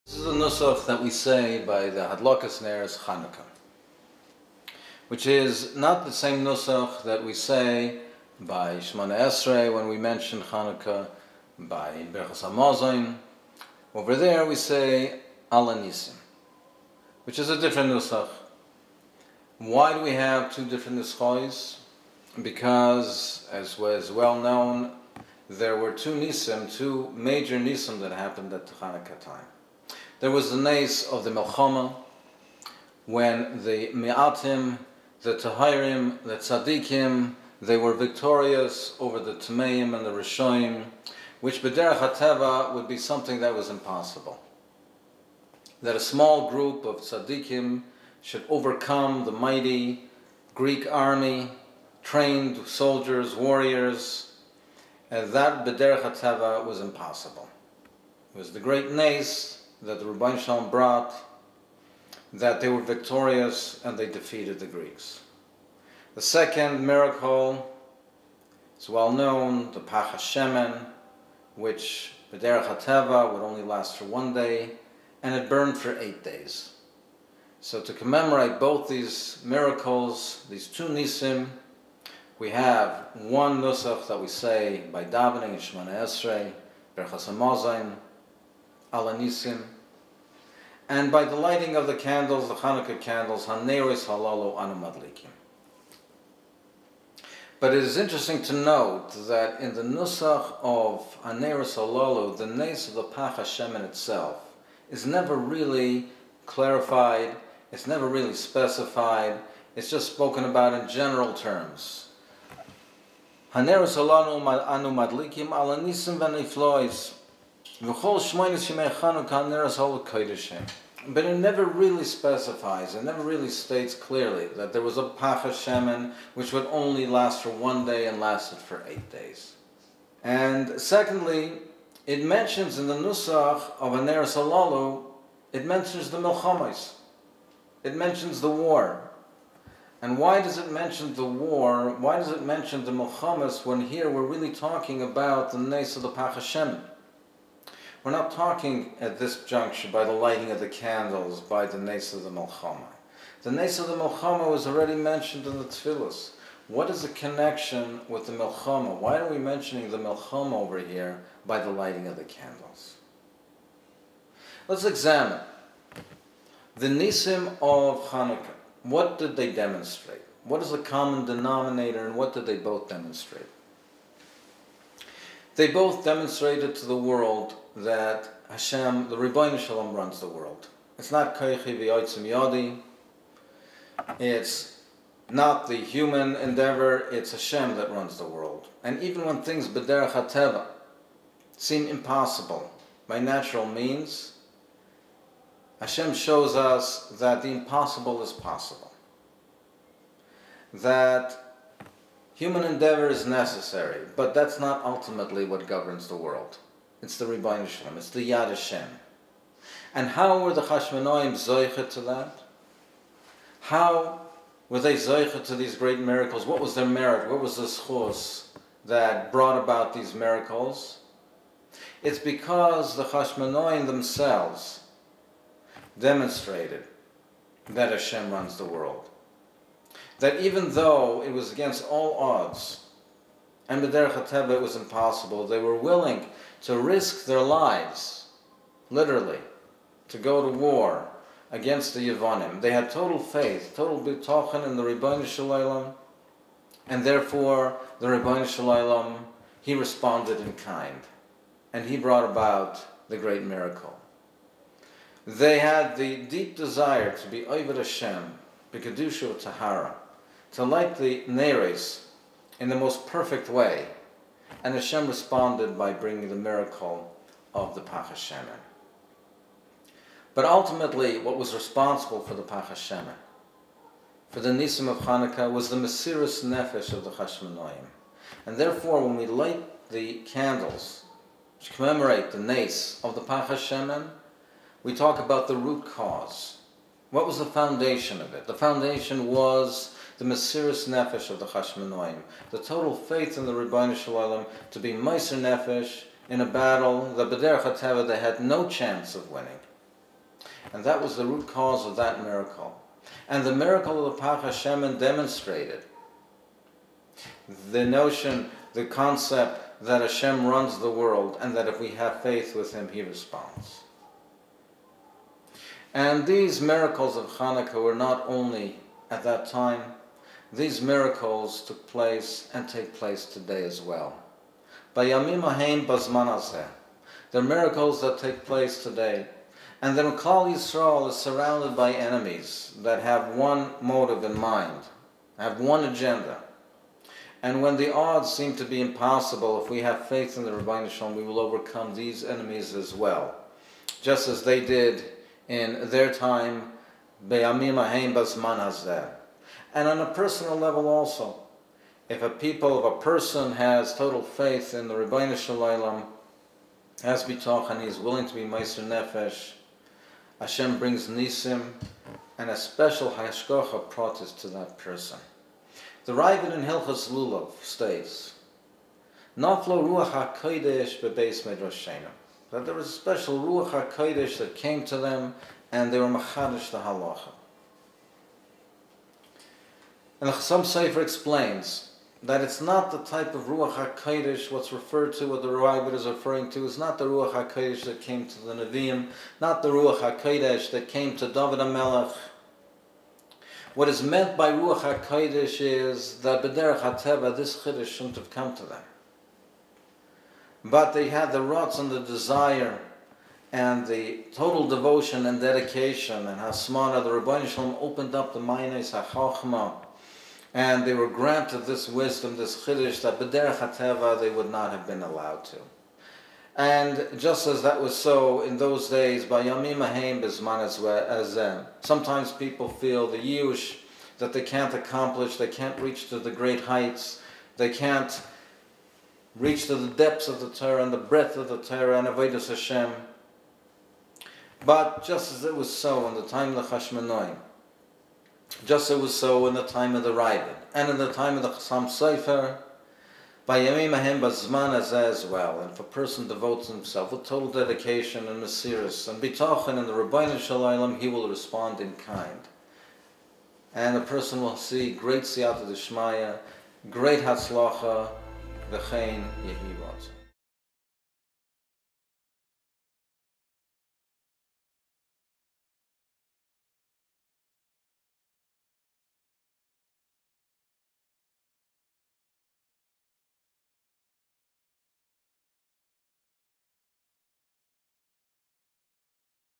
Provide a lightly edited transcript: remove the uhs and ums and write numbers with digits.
This is a nusach that we say by the Hadlakas Neres Chanukah, which is not the same nusach that we say by Shemona Esrei when we mention Chanukah, by Berchas HaMazon. Over there we say Ala Nisim, which is a different nusach. Why do we have two different nuschos? Because, as was well known, there were two major nisim that happened at the Chanukah time. There was the nes of the Melchama, when the Me'atim, the Tahirim, the Tzadikim, they were victorious over the Tameim and the Rishoim, which b'derech hateva would be something that was impossible. That a small group of Tzadikim should overcome the mighty Greek army, trained soldiers, warriors, and that b'derech hateva was impossible. It was the great nes that the Rebbeinu Shalom brought, that they were victorious and they defeated the Greeks. The second miracle is well known, the Pach HaShemen, which b'derech hateva would only last for 1 day, and it burned for 8 days. So to commemorate both these miracles, these two nisim, we have one nusach that we say by davening in Shemona Esrei, Berchas HaMazon, Ala Nisim, and by the lighting of the candles, the Chanukah candles, Haneris Halalu Anu Madlikim. But it is interesting to note that in the nusach of Haneris Halalu, the nes of the Pach HaShemen itself is never really clarified, it's never really specified, it's just spoken about in general terms. Haneris Halalu Anu Madlikim Ala Nisim V'Niflois. But it never really specifies, it never really states clearly that there was a Pach HaShemen which would only last for 1 day and lasted for 8 days. And secondly, it mentions in the Nusach of Haneres Halalu, it mentions the Milchamas. It mentions the war. And why does it mention the war? Why does it mention the Milchamas when here we're really talking about the nes of the Pach HaShemen? We're not talking at this juncture by the lighting of the candles, by the nes of the Melchama. The nes of the Melchama was already mentioned in the Tfilos. What is the connection with the Melchama? Why are we mentioning the Melchama over here by the lighting of the candles? Let's examine the nisim of Chanukah. What did they demonstrate? What is the common denominator and what did they both demonstrate? They both demonstrated to the world that Hashem, the Rebbeinu Shalom, runs the world. It's not Kaychi v'yotzim yodi. It's not the human endeavor. It's Hashem that runs the world. And even when things b'derech hateva seem impossible by natural means, Hashem shows us that the impossible is possible. That human endeavor is necessary, but that's not ultimately what governs the world. It's the Rebbeinu Shalom, it's the Yad Hashem. And how were the Chashmonaim zoichet to that? How were they zoichet to these great miracles? What was their merit? What was the zchus that brought about these miracles? It's because the Chashmonaim themselves demonstrated that Hashem runs the world. That even though it was against all odds, and b'derech hateva it was impossible, they were willing to risk their lives, literally, to go to war against the Yevonim. They had total faith, total bitochen in the Rebbeinu Shalom, and therefore the Rebbeinu Shalom, he responded in kind, and he brought about the great miracle. They had the deep desire to be Oved Hashem, b'kedusha tahara, to light the neres in the most perfect way. And Hashem responded by bringing the miracle of the Pach HaShemen. But ultimately, what was responsible for the Pach HaShemen, for the Nisim of Chanukah, was the Mesiras Nefesh of the Chashmonaim. And therefore, when we light the candles, which commemorate the Nes of the Pach HaShemen, we talk about the root cause. What was the foundation of it? The foundation was the Mesiras Nefesh of the Chashmonaim, the total faith in the Rebbeinu Shalom to be Meiser Nefesh in a battle that b'derech hateva they had no chance of winning. And that was the root cause of that miracle. And the miracle of the Pach Hashem demonstrated the notion, the concept that Hashem runs the world and that if we have faith with Him, He responds. And these miracles of Chanukah were not only at that time, these miracles took place and take place today as well. Bayamim hahem bazman hazeh. They're miracles that take place today. And then Klal Yisrael is surrounded by enemies that have one motive in mind, have one agenda. And when the odds seem to be impossible, if we have faith in the Rebbeinu Shalom, we will overcome these enemies as well. Just as they did in their time, Bayamim hahem bazman hazeh. And on a personal level also, if a person has total faith in the Rebbeinu Shalom, has bitoch, and he is willing to be Meiser Nefesh, Hashem brings nisim and a special hashgacha pratis to that person. The Ravid in Hilchos Lulav states, Naflo Ruach HaKodesh bebeis medrashenu, that there was a special Ruach HaKodesh that came to them and they were machadish the halacha. And the Chassam Sofer explains that it's not the type of Ruach HaKodesh, what's referred to, what the Ravid is referring to, is not the Ruach HaKodesh that came to the Nevi'im, not the Ruach HaKodesh that came to David HaMelech. What is meant by Ruach HaKodesh is that B'derech HaTeva, this Chiddush shouldn't have come to them. But they had the rotz and the desire and the total devotion and dedication and Hasmana. The Rebbeinu Shalom opened up the Ma'anos HaChochma, and they were granted this wisdom, this chiddush, that b'derech hateva they would not have been allowed to. And just as that was so in those days, by yamim hahem bizman hazeh, sometimes people feel the yush that they can't accomplish, they can't reach to the great heights, they can't reach to the depths of the Torah and the breadth of the Torah and avodas Hashem. But just as it was so in the time of the Chashmonaim, just as it was so in the time of the Ravid, and in the time of the Chassam Sofer, by Yamim Hahem Bazman Hazeh as well. And if a person devotes himself with total dedication and Mesiris and Bitochen in the Rebbeinu Shalom, he will respond in kind. And a person will see great Siyata D'Shmaya, great Hatzlacha, V'chein Yehi Ratzon.